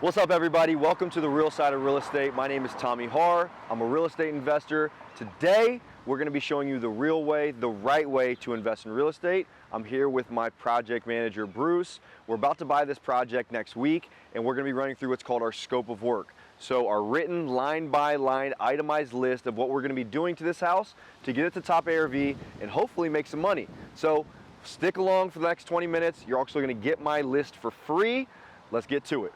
What's up, everybody? Welcome to the real side of real estate. My name is Tommy Harr. I'm a real estate investor. Today, we're going to be showing you the real way, the right way to invest in real estate. I'm here with my project manager, Bruce. We're about to buy this project next week, and we're going to be running through what's called our scope of work. So our written line-by-line itemized list of what we're going to be doing to this house to get it to top ARV and hopefully make some money. So stick along for the next 20 minutes. You're also going to get my list for free. Let's get to it.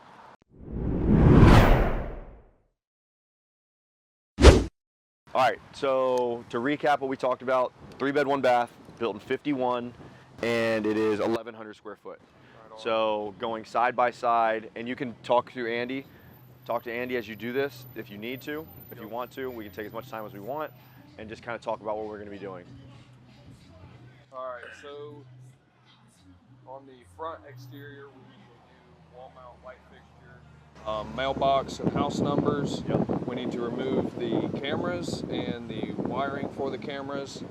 All right, so to recap what we talked about, 3-bed, 1-bath, built in 51, and it is 1,100 square foot. So going side by side, and you can talk to Andy as you do this if you need to, if you want to. We can take as much time as we want and just kind of talk about what we're going to be doing. All right, so on the front exterior, we need to do wall mount light fixture, mailbox and house numbers. Yep. We need to remove the cameras and the wiring for the cameras.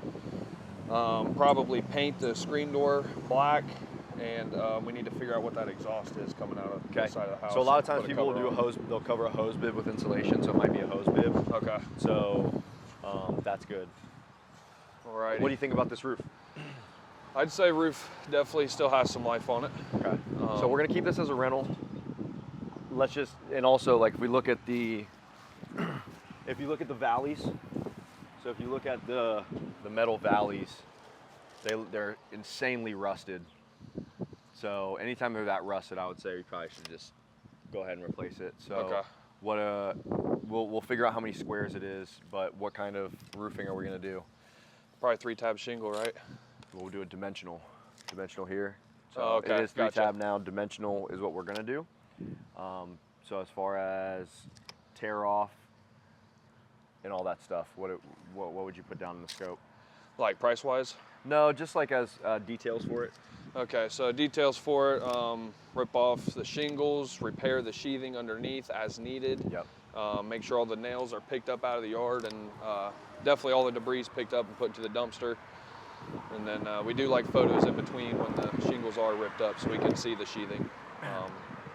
Probably paint the screen door black, and we need to figure out what that exhaust is coming out of the side of the house. So a lot of times people will do they'll cover a hose bib with insulation, so it might be a hose bib. Okay. So that's good. All right. What do you think about this roof? I'd say roof definitely still has some life on it. Okay. So we're gonna keep this as a rental. Let's just, and also like if we look at the, if you look at the valleys, so if you look at the metal valleys, they're insanely rusted. So anytime they're that rusted, I would say we probably should just go ahead and replace it. So okay. We'll figure out how many squares it is, but what kind of roofing are we gonna do? Probably 3-tab shingle, right? We'll do a dimensional here. So okay. It is 3-tab now. Dimensional is what we're gonna do. So as far as tear off and all that stuff, what would you put down in the scope? Like price wise? No, just like as details for it. Okay, so details for it, rip off the shingles, repair the sheathing underneath as needed. Yep. Make sure all the nails are picked up out of the yard, and definitely all the debris is picked up and put into the dumpster. And then we do like photos in between when the shingles are ripped up so we can see the sheathing.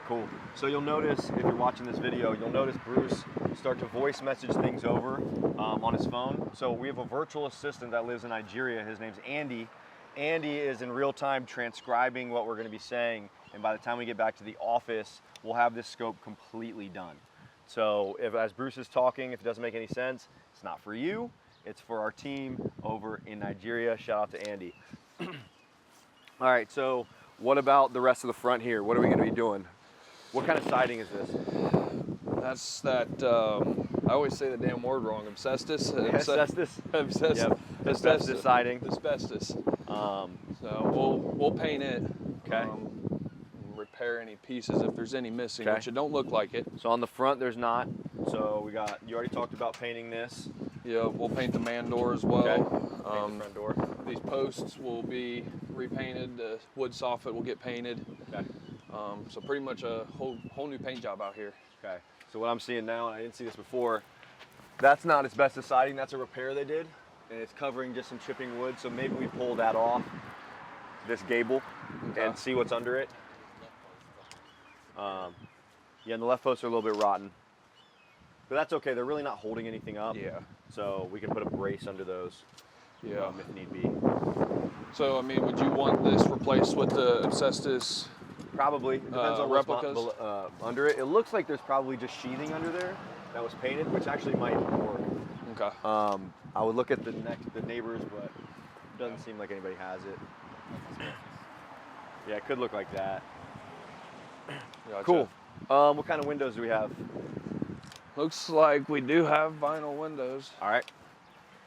Cool. So you'll notice, if you're watching this video, you'll notice Bruce start to voice message things over on his phone. So we have a virtual assistant that lives in Nigeria. His name's Andy. Andy is in real time transcribing what we're going to be saying, and by the time we get back to the office, we'll have this scope completely done. So as Bruce is talking, if it doesn't make any sense, it's not for you, it's for our team over in Nigeria. Shout out to Andy. All right, so what about the rest of the front here? What are we going to be doing? What kind of siding is this? That's that, I always say the damn word wrong, asbestos? Asbestos? Asbestos. Yep. Asbestos siding. Asbestos. Um, So we'll paint it. Okay. Repair any pieces if there's any missing, Okay. which it don't look like it. So on the front, there's not. So you already talked about painting this. Yeah, we'll paint the man door as well. Okay. Paint the front door. These posts will be repainted. The wood soffit will get painted. Okay. So pretty much a whole new paint job out here. Okay. So what I'm seeing now, and I didn't see this before, that's not asbestos siding, that's a repair they did. And it's covering just some chipping wood. So maybe we pull that off, this gable, and see what's under it. Yeah, and the left posts are a little bit rotten. But that's okay, they're really not holding anything up. Yeah. So we can put a brace under those Yeah. if need be. So, I mean, would you want this replaced with the asbestos? Probably. Depends on what's replicas? under it. It looks like there's probably just sheathing under there that was painted, which actually might work. Okay. I would look at the neighbors, but it doesn't seem like anybody has it. Yeah, it could look like that. Gotcha. Cool. What kind of windows do we have? Looks like we do have vinyl windows. All right.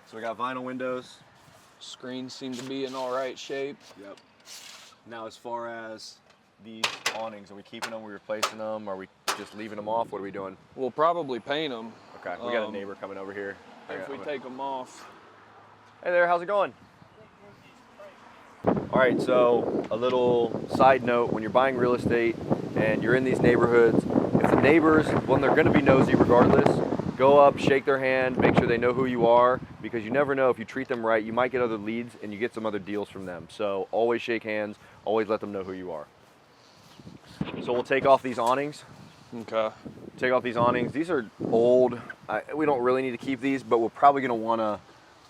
So we got vinyl windows. Screens seem to be in all right shape. Yep. Now, as far as these awnings, are we keeping them? Are we replacing them? Are we just leaving them off? What are we doing? We'll probably paint them. Okay. We got a neighbor coming over here. If we take them off. Hey there, how's it going? All right, so a little side note, when you're buying real estate and you're in these neighborhoods, if the neighbors, well, they're gonna be nosy regardless, go up, shake their hand, make sure they know who you are, because you never know, if you treat them right, you might get other leads and you get some other deals from them. So always shake hands, always let them know who you are. So we'll take off these awnings. Okay. Take off these awnings. These are old. We don't really need to keep these, but we're probably going to want to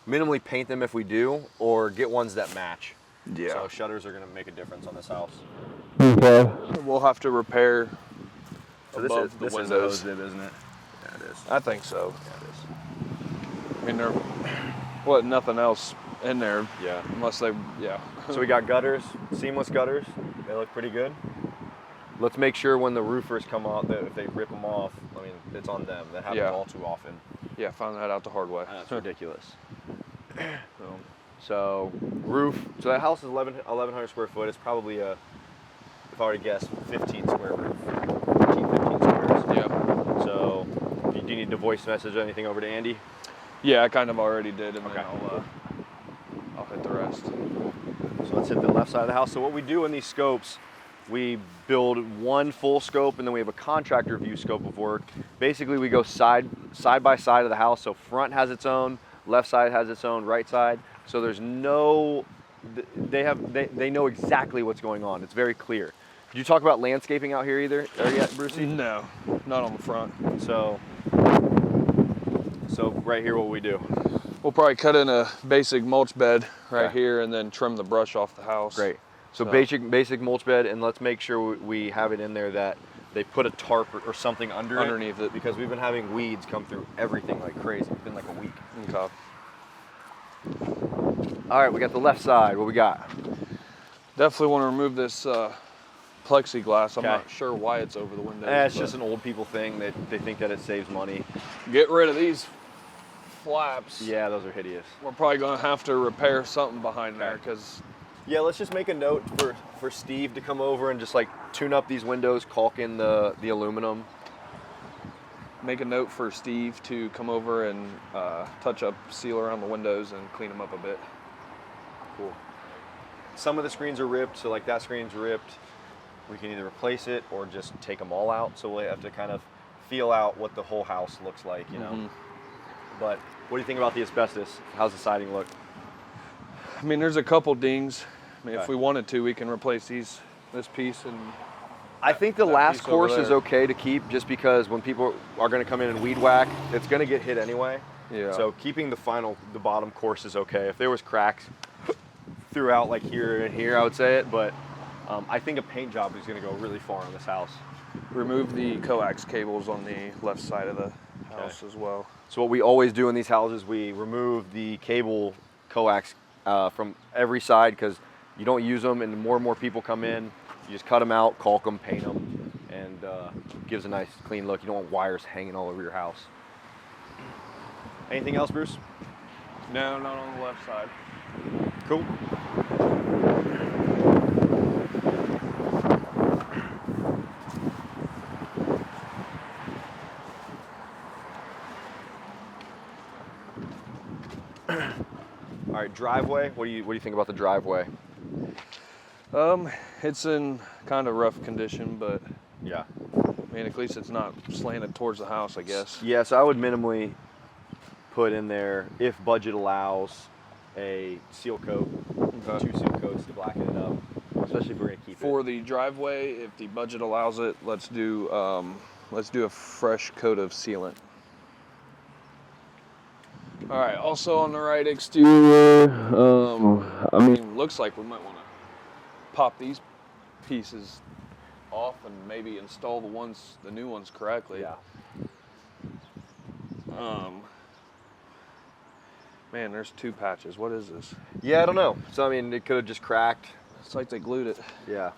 minimally paint them if we do, or get ones that match. Yeah. So shutters are going to make a difference on this house. Okay. We'll have to repair So above the this is a windows. hose bib, isn't it? Yeah, it is. I think so. Yeah, it is. I mean, there nothing else in there. Yeah. Unless they, yeah. So we got gutters, seamless gutters. They look pretty good. Let's make sure when the roofers come out that if they rip them off, I mean, it's on them. That happens all too often. Yeah, found that out the hard way. That's ridiculous. So roof. So that house is 1,100 square foot. It's probably a, if I were to guess, 15 square roof. 15 squares. Yeah. So do you need to voice message anything over to Andy? Yeah, I kind of already did, and Okay. then I'll hit the rest. So let's hit the left side of the house. So what we do in these scopes, we build one full scope, and then we have a contractor view scope of work. Basically, we go side by side of the house. So front has its own, left side has its own, right side. So there's no, they know exactly what's going on. It's very clear. Did you talk about landscaping out here either, or yet, Brucey? No, not on the front. So right here, what we do. We'll probably cut in a basic mulch bed right Okay. here, and then trim the brush off the house. Great. So basic mulch bed, and let's make sure we have it in there that they put a tarp or something underneath it, because we've been having weeds come through everything like crazy. It's been like a week. Okay. All right, we got the left side. What we got? Definitely want to remove this plexiglass. I'm Okay. not sure why it's over the windows. It's but just an old people thing. They think that it saves money. get rid of these flaps. Yeah, those are hideous. We're probably going to have to repair something behind there, Okay. because Yeah, let's just make a note for Steve to come over and just like tune up these windows, caulk in the aluminum. make a note for Steve to come over and touch up, seal around the windows and clean them up a bit. Cool. Some of the screens are ripped, so like that screen's ripped. We can either replace it or just take them all out. So we'll have to kind of feel out what the whole house looks like, you know. Mhm. But what do you think about the asbestos? How's the siding look? I mean, there's a couple dings. I mean, if Okay. we wanted to, we can replace this piece and I think the that last piece over course is there. okay to keep, just because when people are going to come in and weed whack, it's going to get hit anyway. yeah. So keeping the bottom course is okay. If there was cracks throughout, like here and here, I would say it. But I think a paint job is going to go really far on this house. remove the coax cables on the left side of the house as well. So what we always do in these houses, we remove the cable coax from every side, because you don't use them, and the more and more people come in, you just cut them out, caulk them, paint them, and gives a nice clean look. You don't want wires hanging all over your house. Anything else, Bruce? No, not on the left side. Cool. All right, driveway. What do you think about the driveway? It's in kind of rough condition, but Yeah. I mean, at least it's not slanted towards the house, I guess. Yes, I would minimally put in there, if budget allows, a seal coat, Okay. 2 seal coats to blacken it up, especially if we're gonna keep For it. the driveway, if the budget allows it, let's do a fresh coat of sealant. All right. Also on the right exterior, I mean, looks like we might want to pop these pieces off and maybe install the new ones correctly. Yeah. Man, there's 2 patches. What is this? Yeah, I don't know. So I mean, it could have just cracked. It's like they glued it. Yeah.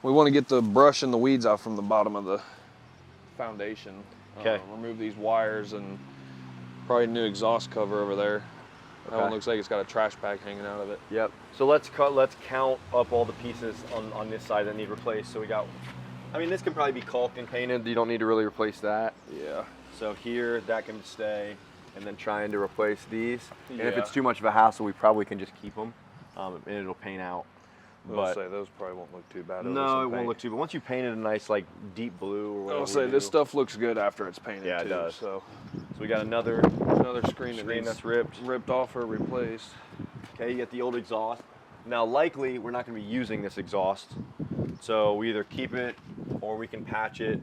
We want to get the brush and the weeds out from the bottom of the foundation. Okay. Remove these wires and probably a new exhaust cover over there. That Okay. one looks like it's got a trash bag hanging out of it. Yep. So let's count up all the pieces on this side that need replaced. So we got, I mean, this can probably be caulked and painted. You don't need to really replace that. Yeah. So here, that can stay, and then trying to replace these. And if Yeah. it's too much of a hassle, we probably can just keep them, and it'll paint out. I'll say those probably won't look too bad. over No, some it won't paint. look too. But once you paint it a nice like deep blue or whatever. I'll say we this do- stuff looks good after it's painted Yeah, it too. does. So So we got another another screen screen needs that's ripped. ripped off or replaced. Okay, you get the old exhaust. Now, likely we're not going to be using this exhaust, so we either keep it or we can patch it.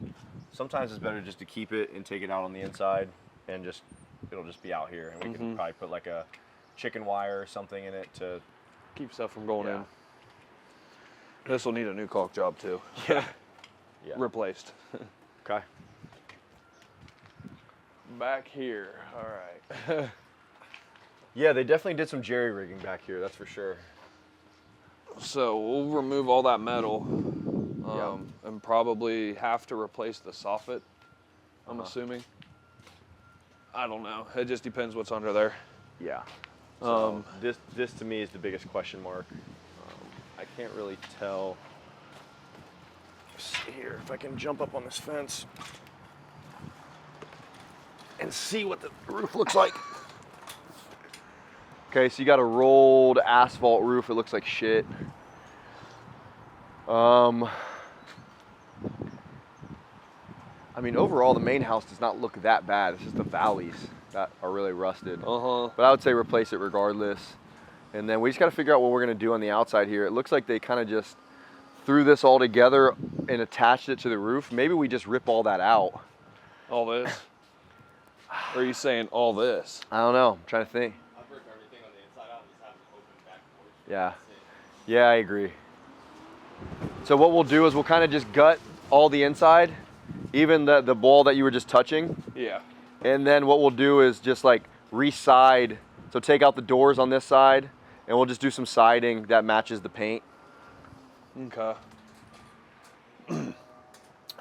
sometimes it's better just to keep it and take it out on the inside, and it'll just be out here, and we can probably put like a chicken wire or something in it to keep stuff from going Yeah. in. This will need a new caulk job too. yeah. Replaced. Okay. Back here, all right. Yeah, they definitely did some jerry rigging back here. That's for sure. So we'll remove all that metal, Yeah. and probably have to replace the soffit. I'm assuming. I don't know. It just depends what's under there. Yeah. So this to me is the biggest question mark. I can't really tell. Let's see here if I can jump up on this fence and see what the roof looks like. Okay, so you got a rolled asphalt roof. It looks like shit. I mean, overall, the main house does not look that bad. It's just the valleys that are really rusted. But I would say replace it regardless. And then we just got to figure out what we're going to do on the outside here. It looks like they kind of just threw this all together and attached it to the roof. Maybe we just rip all that out. All this? Or are you saying all this? I don't know. I'm trying to think. I've ripped everything on the inside out and just have an open back porch. Yeah. That's it. Yeah, I agree. So what we'll do is we'll kind of just gut all the inside, even the wall that you were just touching. Yeah. And then what we'll do is just like re-side. So take out the doors on this side, and we'll just do some siding that matches the paint. Okay.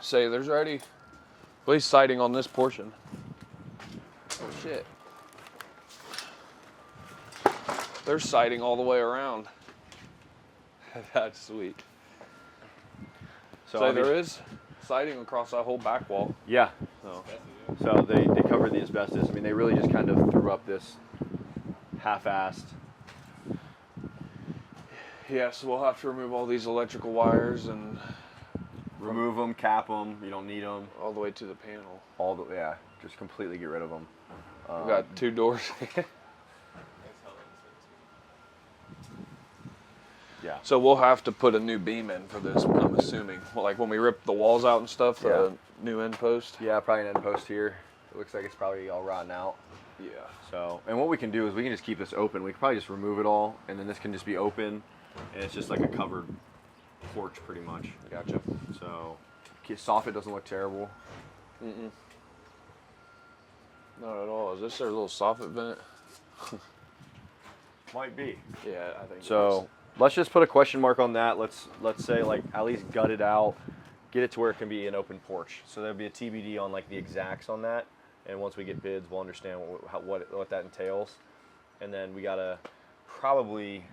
Say there's already at least siding on this portion. Oh shit. There's siding all the way around. That's sweet. So there is siding across that whole back wall. Yeah. So So they covered the asbestos. I mean, they really just kind of threw up this half-assed. yeah, so we'll have to remove all these electrical wires and Remove them, cap them. You don't need them. all the way to the panel. Yeah, just completely get rid of them. We've got 2 doors. Yeah. So we'll have to put a new beam in for this, I'm assuming. Well, like when we rip the walls out and stuff, the new end post. Yeah, probably an end post here. It looks like it's probably all rotten out. Yeah. So, and what we can do is we can just keep this open. We can probably just remove it all, and then this can just be open, and it's just like a covered porch pretty much. Gotcha. So, soffit doesn't look terrible. Not at all. Is this their little soffit vent? Might be. Yeah, I think So let's just put a question mark on that. Let's say like at least gut it out, get it to where it can be an open porch. So there'll be a TBD on like the exacts on that, and once we get bids, we'll understand what that entails, and then we gotta probably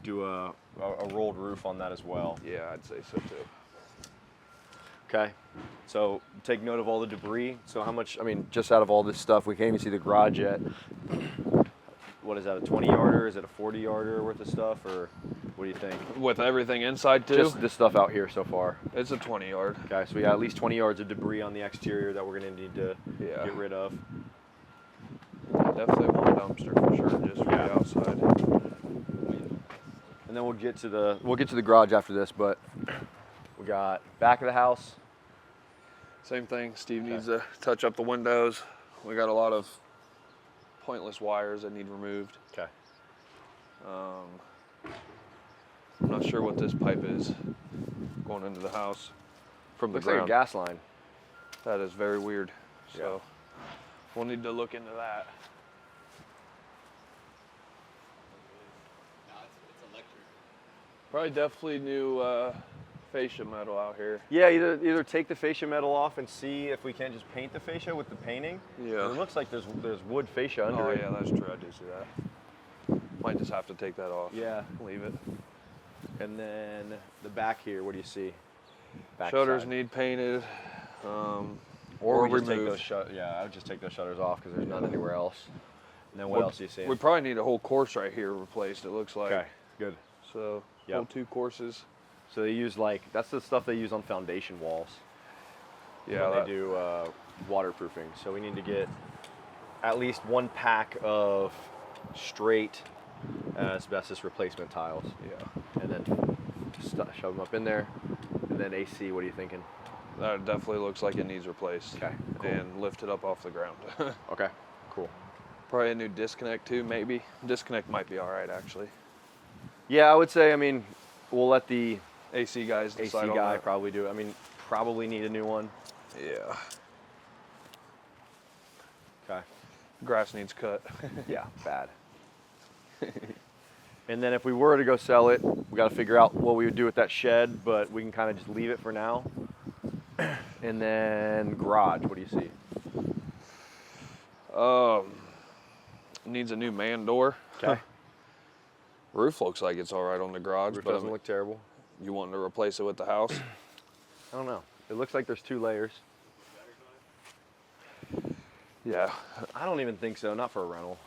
do a rolled roof on that as well. Yeah, I'd say so too. Okay. So take note of all the debris. So how much? I mean, just out of all this stuff, we can't even see the garage yet. What is that? A 20-yarder? Is it a 40-yarder worth of stuff, or what do you think? With everything inside too? Just this stuff out here so far. It's a 20-yard. Okay, so we got at least 20 yards of debris on the exterior that we're gonna need to get rid of. Definitely one dumpster for sure, just for the outside. And then we'll get to the garage after this, but we got back of the house. Same thing. Steve needs to touch up the windows. We got a lot of pointless wires that need removed. Okay. I'm not sure what this pipe is going into the house from the Looks like ground. a gas line. That is very weird. So we'll need to look into that. No, it's electric. Probably definitely new fascia metal out here. Yeah, either take the fascia metal off and see if we can just paint the fascia with the painting. Yeah. It looks like there's wood fascia under Oh it. yeah, that's true. I do see that. Might just have to take that off. Yeah. Leave it. And then the back here, what do you see? Back Shutters side. need painted. Or we just take removed. those I would just take those shutters off because there's none anywhere else. And then what else do you see? We probably need a whole course right here replaced, it looks like. Okay, good. So, Yep. whole 2 courses. So they use that's the stuff they use on foundation walls. Yeah, when they do waterproofing. So we need to get at least 1 pack of straight asbestos replacement tiles. Yeah. And then shove them up in there. And then AC, what are you thinking? That definitely looks like it needs replaced. Okay, cool. And lifted up off the ground. Okay, cool. Probably a new disconnect too, maybe. Disconnect might be all right, actually. Yeah, I would say, I mean, we'll let the AC guys AC decide on guy that. probably do it. I mean, probably need a new one. Yeah. Okay. Grass needs cut. Yeah, bad. And then if we were to go sell it, we got to figure out what we would do with that shed, but we can kind of just leave it for now. And then garage, what do you see? Needs a new man door. Okay. Roof looks like it's all right on the garage, Roof but doesn't look terrible. you wanting to replace it with the house? I don't know. It looks like there's 2 layers. Yeah. I don't even think so, not for a rental.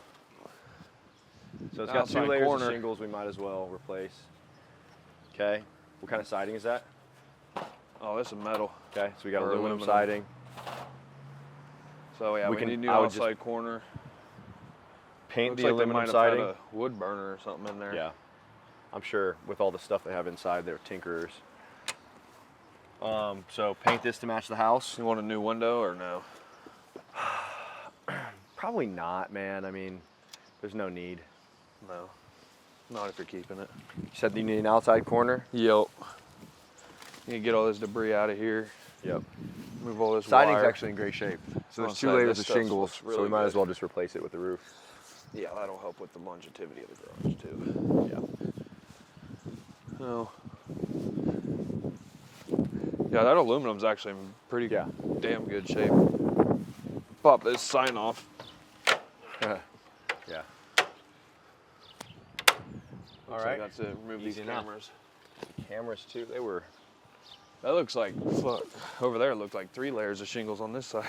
So it's got Outside 2 layers corner. of shingles we might as well replace. Okay. What kind of siding is that? Oh, this is metal. Okay, so we got Or aluminum aluminum. siding. So yeah, We we can- need new I would just outside corner. Paint Looks the like they aluminum might have siding. had a wood burner or something in there. Yeah. I'm sure with all the stuff they have inside, they're tinkerers. So paint this to match the house. You want a new window or no? Probably not, man. I mean, there's no need. No. Not if you're keeping it. You said you need an outside corner? Yep. You need to get all this debris out of here. Yep. Move all this Siding's wire. actually in great shape. So I'll there's 2 say, layers this of stuff shingles, looks so we really might as good. well just replace it with the roof. Yeah, that'll help with the longevity of the garage too. Yeah. Oh. Yeah, that aluminum's actually in pretty Yeah. damn good shape. Pop this sign off. Yeah. All right. That's it. Remove these Easy enough. cameras. Cameras too. They were. That looks like, fuck. Over there it looked like 3 layers of shingles on this side.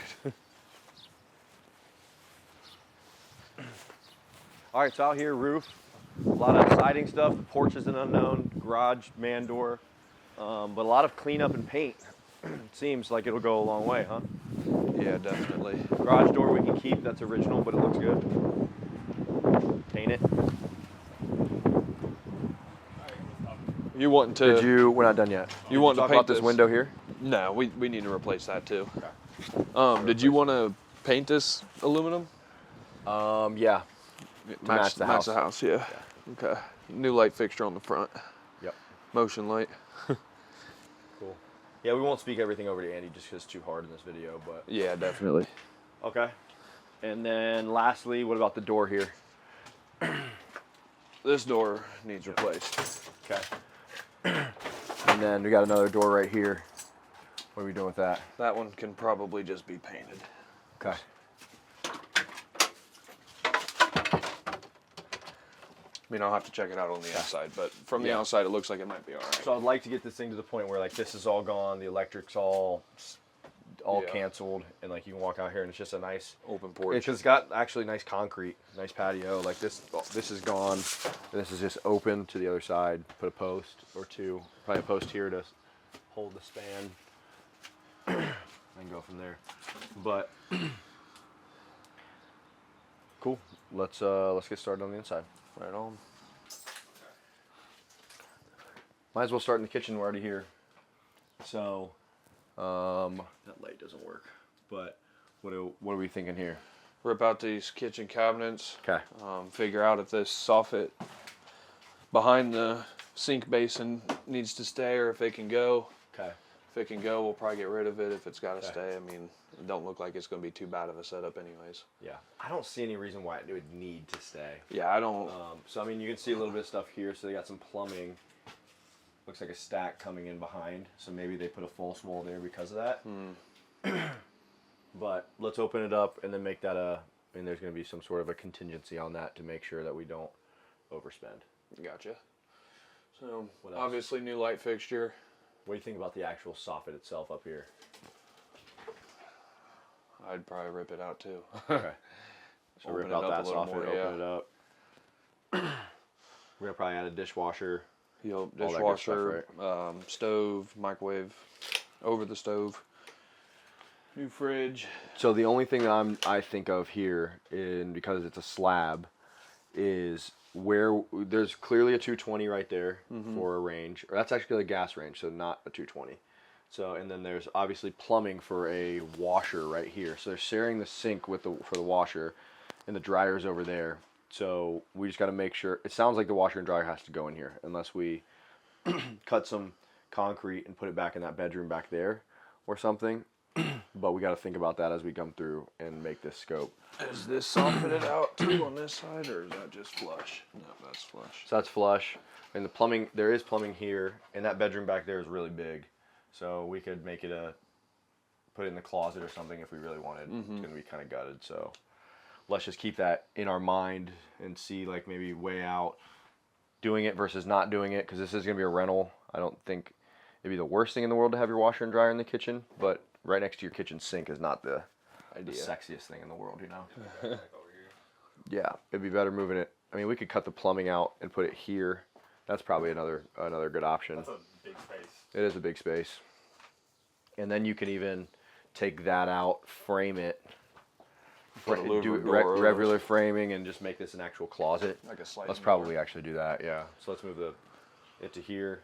All right, so out here, roof. A lot of siding stuff. The porch is an unknown. Garage, man door. But a lot of cleanup and paint. Seems like it'll go a long way, huh? Yeah, definitely. Garage door we can keep. That's original, but it looks good. Paint it. You wanting to? Did you? We're not done yet. You want to talk paint about this window here? No, we need to replace that too. Did you want to paint this aluminum? Yeah. match the house. Match the house, yeah. Okay. New light fixture on the front. Yep. Motion light. Cool. Yeah, we won't speak everything over to Andy just because it's too hard in this video, but. Yeah, definitely. Okay. And then lastly, what about the door here? This door needs replaced. Okay. And then we got another door right here. What are we doing with that? That one can probably just be painted. Okay. I mean, I'll have to check it out on the inside, but from the Yeah. outside, it looks like it might be all right. So I'd like to get this thing to the point where like this is all gone, the electric's all Yeah. canceled, and like you can walk out here and it's just a nice Open porch. Because it's got actually nice concrete, nice patio. Like this is gone. And this is just open to the other side. Put a post or 2, probably a post here to hold the span, and go from there. But cool. Let's get started on the inside. Right on. Might as well start in the kitchen. We're already here. So that light doesn't work. But what are we thinking here? Rip out these kitchen cabinets. Okay. Figure out if this soffit behind the sink basin needs to stay or if it can go. Okay. If it can go, we'll probably get rid of it. If it's got to Okay. stay, I mean, it don't look like it's going to be too bad of a setup anyways. Yeah. I don't see any reason why it would need to stay. Yeah, I don't. So I mean, you can see a little bit of stuff here. So they got some plumbing. Looks like a stack coming in behind. So maybe they put a false wall there because of that. But let's open it up and then make that I mean, there's going to be some sort of a contingency on that to make sure that we don't overspend. Gotcha. So What else? obviously new light fixture. What do you think about the actual soffit itself up here? I'd probably rip it out too. Okay. So Open rip it out up that a little soffit, more, open yeah. it up. We're going to probably add a dishwasher. Yep, All that good dishwasher, stuff, stove, microwave, over the stove, new fridge. So the only thing that I think of here, because it's a slab, is where there's clearly a 220 right there for a range. Or that's actually a gas range, so not a 220. So, and then there's obviously plumbing for a washer right here. So they're sharing the sink with for the washer, and the dryer's over there. So we just got to make sure. It sounds like the washer and dryer has to go in here, unless we cut some concrete and put it back in that bedroom back there, or something. But we got to think about that as we come through and make this scope. Is this softened out too on this side, or is that just flush? No, that's flush. So that's flush. And the plumbing, there is plumbing here, and that bedroom back there is really big. So we could make it put it in the closet or something if we really wanted. It's gonna be kind of gutted. So let's just keep that in our mind and see, like, maybe way out doing it versus not doing it, because this is gonna be a rental. I don't think it'd be the worst thing in the world to have your washer and dryer in the kitchen, but right next to your kitchen sink is not the sexiest thing in the world, you know? Over here. Yeah, it'd be better moving it. I mean, we could cut the plumbing out and put it here. That's probably another good option. That's a big space. It is a big space. And then you can even take that out, frame it, Put a louver do door over. regular framing, and just make this an actual closet. Like a sliding Let's door. probably actually do that, yeah. So let's move it to here.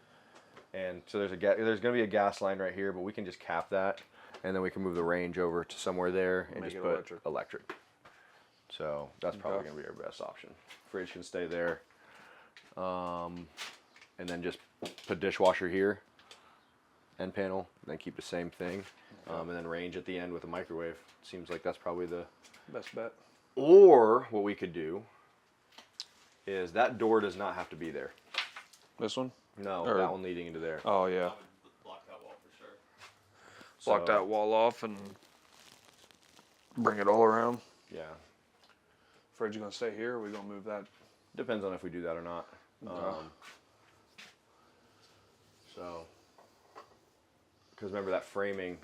And so there's going to be a gas line right here, but we can just cap that, and then we can move the range over to somewhere there and Make just it put electric. So that's probably going to be our best option. Fridge can stay there. And then just put dishwasher here, end panel, and then keep the same thing. And then range at the end with a microwave. Seems like that's probably the Best bet. Or what we could do is that door does not have to be there. This one? No, Or- that one leading into there. Oh yeah. I would block that wall for sure. Block that wall off and bring it all around. Yeah. Fridge gonna stay here, or we gonna move that? Depends on if we do that or not. So, because remember that framing,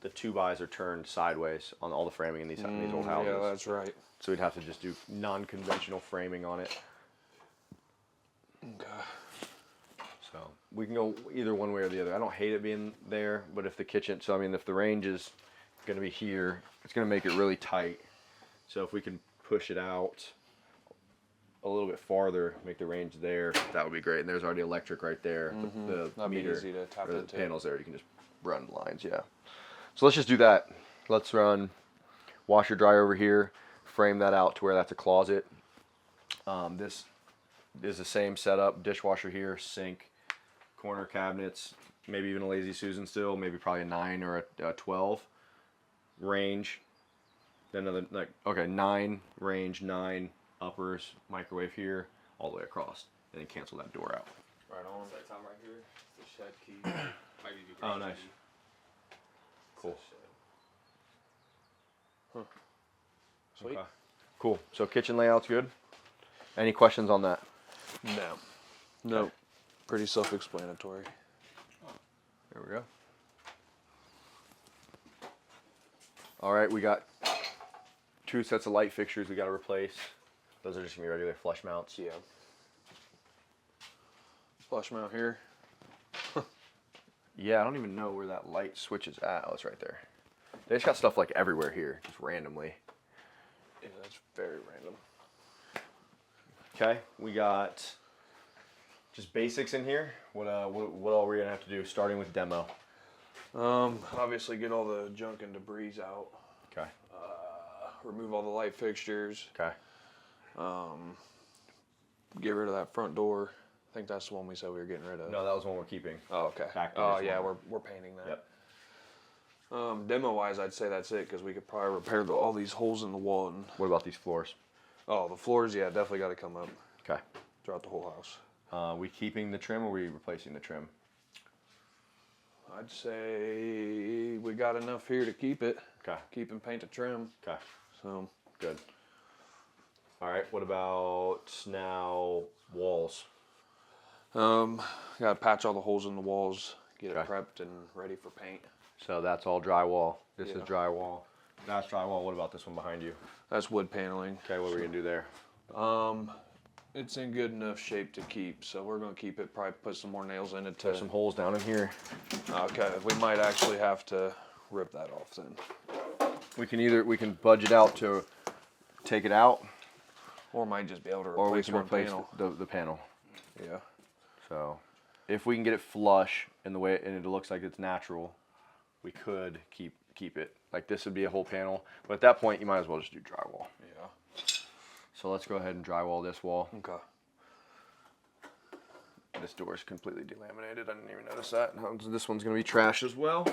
the 2x are turned sideways on all the framing in these old houses. Yeah, that's right. So we'd have to just do non-conventional framing on it. Okay. So we can go either one way or the other. I don't hate it being there, but if the kitchen, so I mean, if the range is going to be here, it's going to make it really tight. So if we can push it out a little bit farther, make the range there, that would be great. And there's already electric right there. The That'd be meter, easy to tap or the into. panels there. You can just run lines. Yeah. So let's just do that. Let's run washer dryer over here, frame that out to where that's a closet. This is the same setup, dishwasher here, sink, corner cabinets, maybe even a Lazy Susan still, maybe probably a 9 or a 12 range. Then another, like, okay, 9 range, 9 uppers, microwave here, all the way across, and then cancel that door out. Right on. Side time right here. It's the shed key. Might be the Oh, garage nice. key. Cool. It's the shed. Sweet. Okay. Cool. So kitchen layout's good. Any questions on that? No. Nope. Pretty self-explanatory. There we go. All right, we got 2 sets of light fixtures we got to replace. Those are just gonna be regular flush mounts. Yeah. Flush mount here. Yeah, I don't even know where that light switch is at. Oh, it's right there. They just got stuff like everywhere here, just randomly. Yeah, that's very random. Okay, we got just basics in here. What all are we gonna have to do? Starting with demo. Obviously get all the junk and debris out. Okay. Remove all the light fixtures. Okay. Get rid of that front door. I think that's the one we said we were getting rid of. No, that was one we're keeping. Oh, okay. Back to Oh, this yeah, one. we're painting that. Yep. Demo-wise, I'd say that's it, because we could probably repair all these holes in the wall. And, What about these floors? oh, the floors, yeah, definitely got to come up Okay. throughout the whole house. We keeping the trim or we replacing the trim? I'd say we got enough here to keep it. Okay. Keep and paint the trim. Okay. So, Good. All right. What about now walls? got to patch all the holes in the walls, get it Okay. prepped and ready for paint. So that's all drywall. This is Yeah. drywall. That's drywall. What about this one behind you? That's wood paneling. Okay. What are we gonna do there? It's in good enough shape to keep, so we're gonna keep it. Probably put some more nails in it. There's some holes down in here. Okay, we might actually have to rip that off then, We can budget out to take it out, or might just be able to or we replace can one replace panel. the panel. Yeah. So if we can get it flush in the way and it looks like it's natural, we could keep it. Like this would be a whole panel, but at that point you might as well just do drywall. Yeah. So let's go ahead and drywall this wall. Okay. This door is completely delaminated. I didn't even notice that. This one's gonna be trash as well.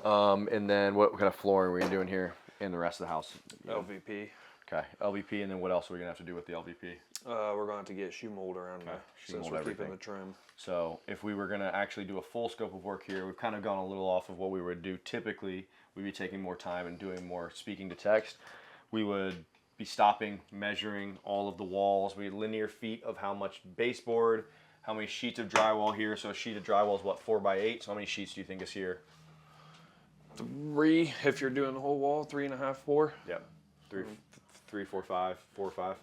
And then what kind of flooring are we doing here in the rest of the house? LVP. Okay, LVP, and then what else are we gonna have to do with the LVP? We're going to have to get shoe mold around there Shoe since mold we're everything. keeping the trim. So if we were gonna actually do a full scope of work here, we've kind of gone a little off of what we would do typically. We'd be taking more time and doing more speaking to text. We would be stopping, measuring all of the walls. We had linear feet of how much baseboard, how many sheets of drywall here. So a sheet of drywall is what, 4 by 8? So how many sheets do you think is here? 3, if you're doing the whole wall, 3.5, 4. Yep. 3, 4, 5, 4 or 5.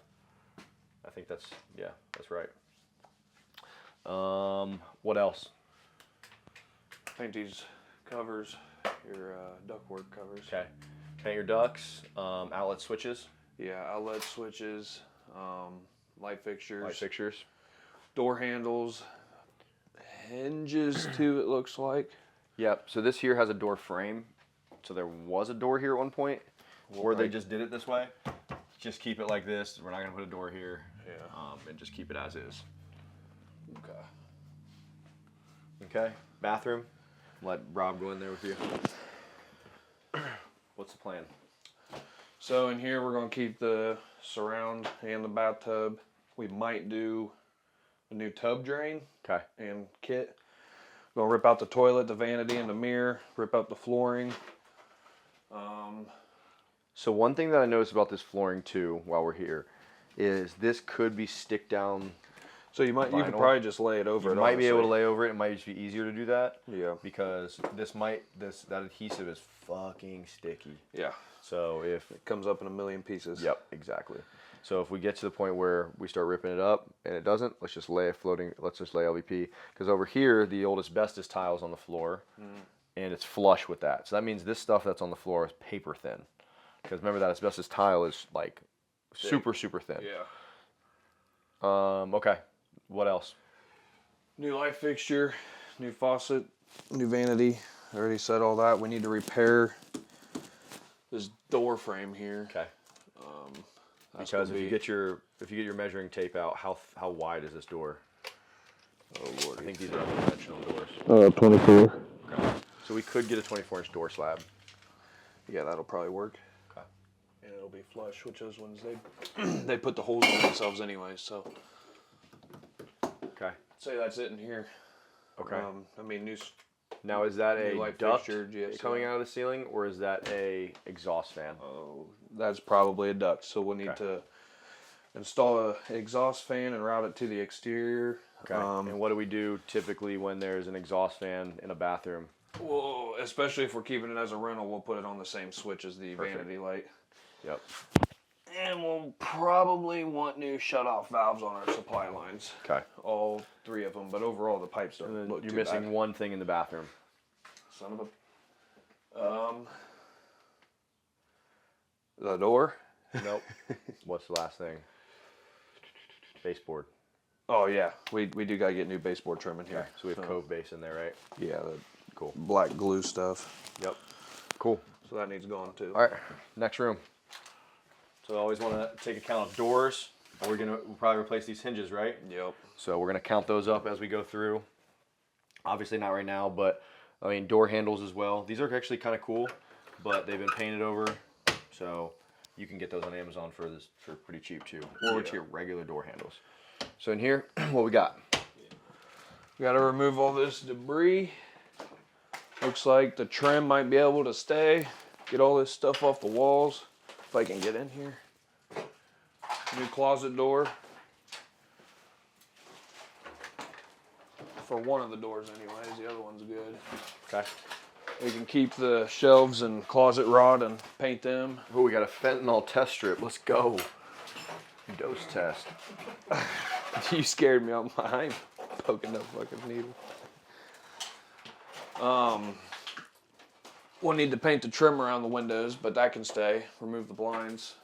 I think that's, yeah, that's right. What else? Paint these covers, your ductwork covers. Okay. Paint your ducts, outlet switches. Yeah, outlet switches, light fixtures. Light fixtures. Door handles, hinges too, it looks like. Yep, so this here has a door frame. So there was a door here at one point, or they just did it this way. Just keep it like this. We're not gonna put a door here. Yeah. And just keep it as is. Okay. Okay, bathroom. Let Rob go in there with you. What's the plan? So in here we're gonna keep the surround and the bathtub. We might do a new tub drain Okay. and kit. Gonna rip out the toilet, the vanity, and the mirror. Rip out the flooring. So one thing that I noticed about this flooring too, while we're here, is this could be stick down. So you could Vinyl. probably just lay it over. You it. might be able to honestly. lay over it. It might just be easier to do that. Yeah. Because that adhesive is fucking sticky. Yeah. So if It comes up in a million pieces. Yep, exactly. So if we get to the point where we start ripping it up and it doesn't, let's just lay LVP. Because over here, the old asbestos tile's on the floor, and it's flush with that. So that means this stuff that's on the floor is paper thin. Because remember, that asbestos tile is like super, super thin. Yeah. Okay, what else? New light fixture, new faucet, new vanity. I already said all that. We need to repair this door frame here. Okay. That's Because gonna if you be- get your measuring tape out, how wide is this door? Oh Lord. I think these are unconventional doors. 24. Okay. So we could get a 24-inch door slab. Yeah, that'll probably work. Okay. And it'll be flush, which those ones they put the holes in themselves anyway. So Okay. say that's it in here. Okay. I mean new. Now is that New a light duct fixture, yes, coming yeah. out of the ceiling, or is that a exhaust fan? Oh, that's probably a duct. So we'll need Okay. to install a exhaust fan and route it to the exterior. Okay. And what do we do typically when there's an exhaust fan in a bathroom? Well, especially if we're keeping it as a rental, we'll put it on the same switch as the Perfect. vanity light. Yep. And we'll probably want new shut-off valves on our supply lines. Okay. All 3 of them, but overall the pipes don't And then look you're too missing bad. one thing in the bathroom. Son of a... the door? Nope. What's the last thing? Baseboard. Oh yeah, we do gotta get new baseboard trim in Okay. here. So we have Cove base in there, right? Yeah, the Cool. black glue stuff. Yep. Cool. So that needs going too. All right. Next room. So I always want to take account of doors. We'll probably replace these hinges, right? Yep. So we're gonna count those up as we go through. Obviously not right now, but I mean door handles as well. These are actually kind of cool, but they've been painted over, so you can get those on Amazon for pretty cheap too. Or Yeah. to your regular door handles. So in here, what we got? We gotta remove all this debris. Looks like the trim might be able to stay. Get all this stuff off the walls. If I can get in here. New closet door. For one of the doors anyways, the other one's good. Okay. We can keep the shelves and closet rod and paint them. Oh, we got a fentanyl test strip. Let's go. Dose test. You scared me on mine. Poking that fucking needle. We'll need to paint the trim around the windows, but that can stay. Remove the blinds.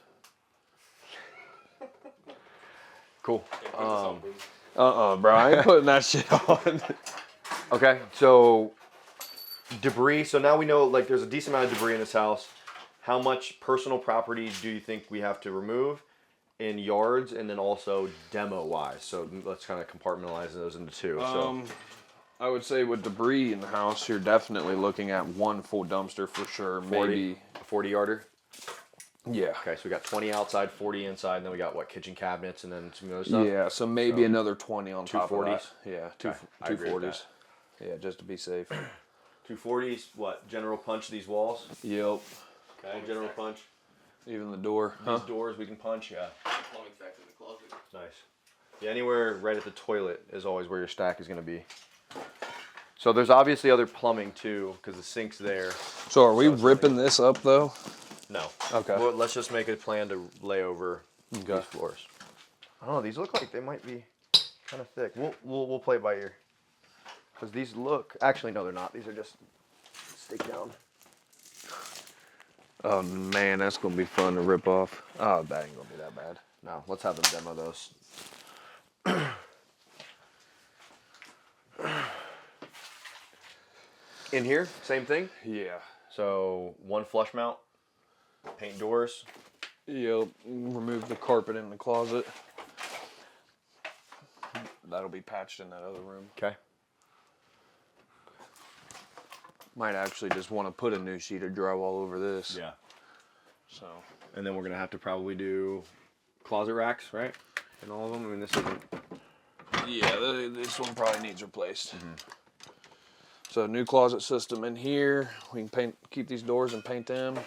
Cool. Bro, I ain't putting that shit on. Okay, so Debris. So now we know like there's a decent amount of debris in this house. How much personal property do you think we have to remove in yards and then also demo wise? So let's kind of compartmentalize those into two. I would say with debris in the house, you're definitely looking at one full dumpster for sure. 40, Maybe a 40 yarder. Yeah. Okay, so we got 20 outside, 40 inside, and then we got what, kitchen cabinets and then some other stuff? Yeah, so maybe another 20 on top of 240s? that. Yeah, Okay, I agree with 240s. Yeah, just to be safe. 240s, what, general punch these walls? Yep. Okay, general punch. Even the door. These doors we can punch, yeah. Plumbing back in the closet. Nice. Yeah, anywhere right at the toilet is always where your stack is going to be. So there's obviously other plumbing too, because the sink's there. So are we ripping this up though? No. Okay. Well, let's just make a plan to lay over these floors. I don't know. These look like they might be kind of thick. We'll play it by ear. Because these look. Actually, no, they're not. These are just stick down. Oh man, that's gonna be fun to rip off. Oh, that ain't gonna be that bad. No, let's have them demo those. In here, same thing. Yeah. So one flush mount, paint doors. Yep. Remove the carpet in the closet. That'll be patched in that other room. Okay. Might actually just want to put a new sheet of drywall over this. Yeah. So. And then we're gonna have to probably do closet racks, right? In all of them. I mean, this isn't. Yeah, this one probably needs replaced. So new closet system in here. We can keep these doors and paint them.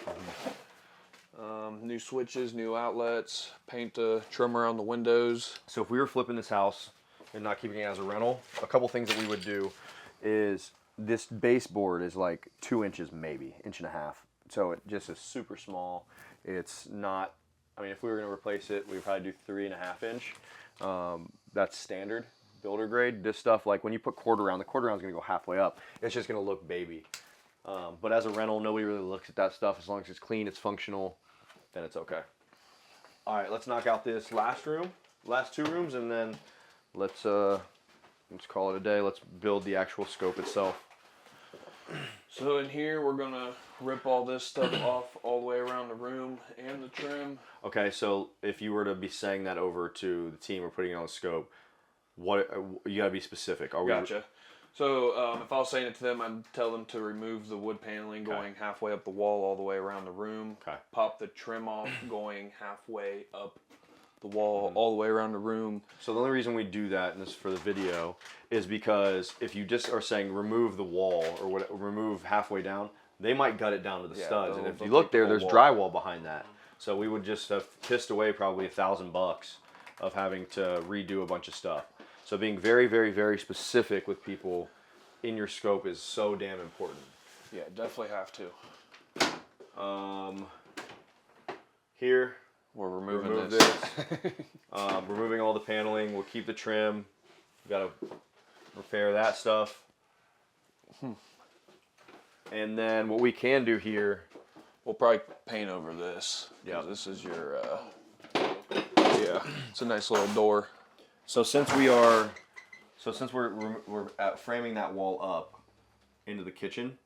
New switches, new outlets, paint the trim around the windows. So if we were flipping this house and not keeping it as a rental, a couple things that we would do is this baseboard is like 2 inches, maybe inch and a half. So it just is super small. It's not. I mean, if we were gonna replace it, we'd probably do 3.5 inch. That's standard builder grade. This stuff, like when you put quarter round, the quarter round is gonna go halfway up. It's just gonna look baby. But as a rental, nobody really looks at that stuff. As long as it's clean, it's functional, then it's okay. All right, let's knock out this last room, last 2 rooms, and then let's call it a day. Let's build the actual scope itself. So in here, we're gonna rip all this stuff off all the way around the room and the trim. Okay, so if you were to be saying that over to the team or putting it on the scope, what you gotta be specific. Are we? Gotcha. So if I was saying it to them, I'd tell them to remove the wood paneling going halfway up the wall all the way around the room. Okay. Pop the trim off going halfway up the wall all the way around the room. So the only reason we do that, and this is for the video, is because if you just are saying remove the wall or remove halfway down, they might gut it down to the studs. And if you look there, there's drywall behind that. So we would just have pissed away probably $1,000 of having to redo a bunch of stuff. So being very, very, very specific with people in your scope is so damn important. Yeah, definitely have to. Here, we're removing remove this. Removing all the paneling. We'll keep the trim. We gotta repair that stuff. And then what we can do here, we'll probably paint over this. Yeah. This is your, yeah, it's a nice little door. so since we're at framing that wall up into the kitchen,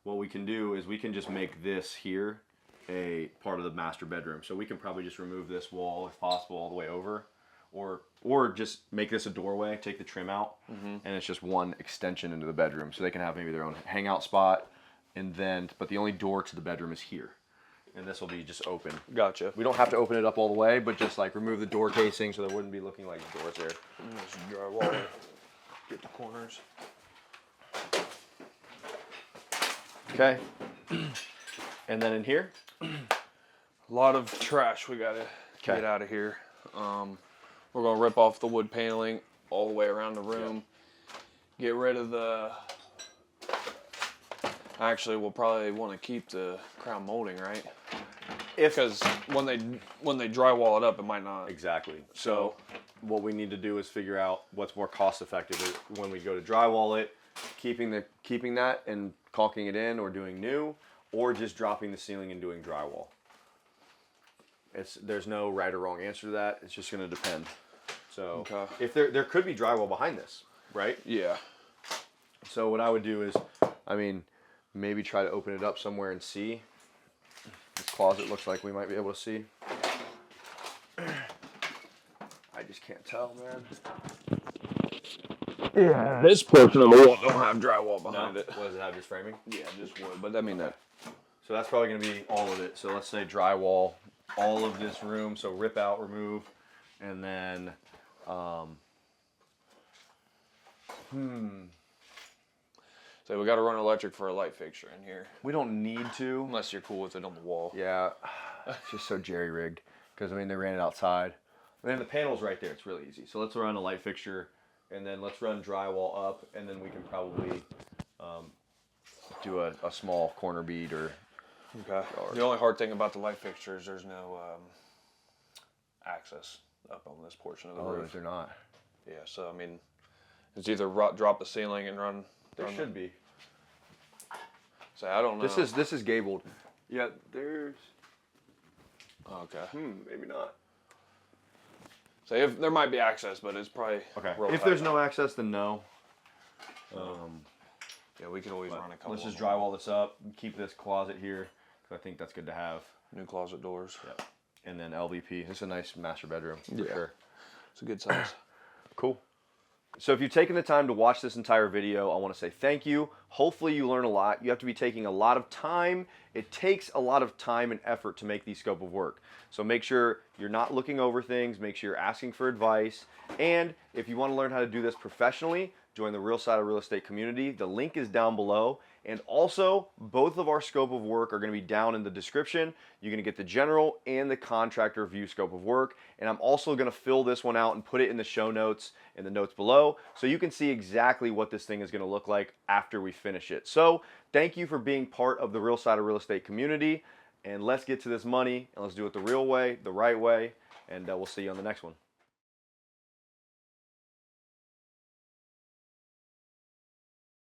what we can do is we can just make this here a part of the master bedroom. So we can probably just remove this wall if possible all the way over, or just make this a doorway, take the trim out, and it's just one extension into the bedroom. So they can have maybe their own hangout spot, but the only door to the bedroom is here. And this will be just open. Gotcha. We don't have to open it up all the way, but just like remove the door casing so there wouldn't be looking like the doors there. Just drywall. Get the corners. Okay. And then in here? A lot of trash we gotta Okay. get out of here. We're gonna rip off the wood paneling all the way around the room. Get rid of the. Actually, we'll probably want to keep the crown molding, right? Because when they drywall it up, it might not. Exactly. So what we need to do is figure out what's more cost effective when we go to drywall it, keeping that and caulking it in, or doing new, or just dropping the ceiling and doing drywall. There's no right or wrong answer to that. It's just going to depend. So if there could be drywall behind this, right? Yeah. So what I would do is, I mean, maybe try to open it up somewhere and see. This closet looks like we might be able to see. I just can't tell, man. Yeah. This portion of the wall don't have drywall behind it. What does it have, just framing? Yeah, just wood. But I mean that. So that's probably going to be all of it. So let's say drywall, all of this room. So rip out, remove, and then, So we got to run electric for a light fixture in here, we don't need to. unless you're cool with it on the wall. Yeah, it's just so jerry-rigged because, I mean, they ran it outside. And then the panel's right there. It's really easy. So let's run a light fixture, and then let's run drywall up, and then we can probably do a small corner bead or... Okay. The only hard thing about the light fixture is there's no access up on this portion of the roof. they're not. Yeah, so I mean, it's either drop the ceiling and run. There should be. So I don't know. This is gabled. Yeah, there's... Okay. Maybe not. So if there might be access, but it's probably Okay. real If tight. there's no access, then no. Yeah, we can always run a couple. Let's just of them. drywall this up and keep this closet here because I think that's good to have. New closet doors. Yep. And then LVP. This is a nice master bedroom for Yeah. sure. It's a good size. Cool. So if you've taken the time to watch this entire video, I want to say thank you. Hopefully you learn a lot. You have to be taking a lot of time. It takes a lot of time and effort to make these scope of work. So make sure you're not looking over things. Make sure you're asking for advice. And if you want to learn how to do this professionally, join the Real Side of Real Estate community. The link is down below. And also, both of our scope of work are going to be down in the description. You're going to get the general and the contractor view scope of work. And I'm also going to fill this one out and put it in the show notes, in the notes below, so you can see exactly what this thing is going to look like after we finish it. So thank you for being part of the Real Side of Real Estate community. And let's get to this money, and let's do it the real way, the right way. And we'll see you on the next one.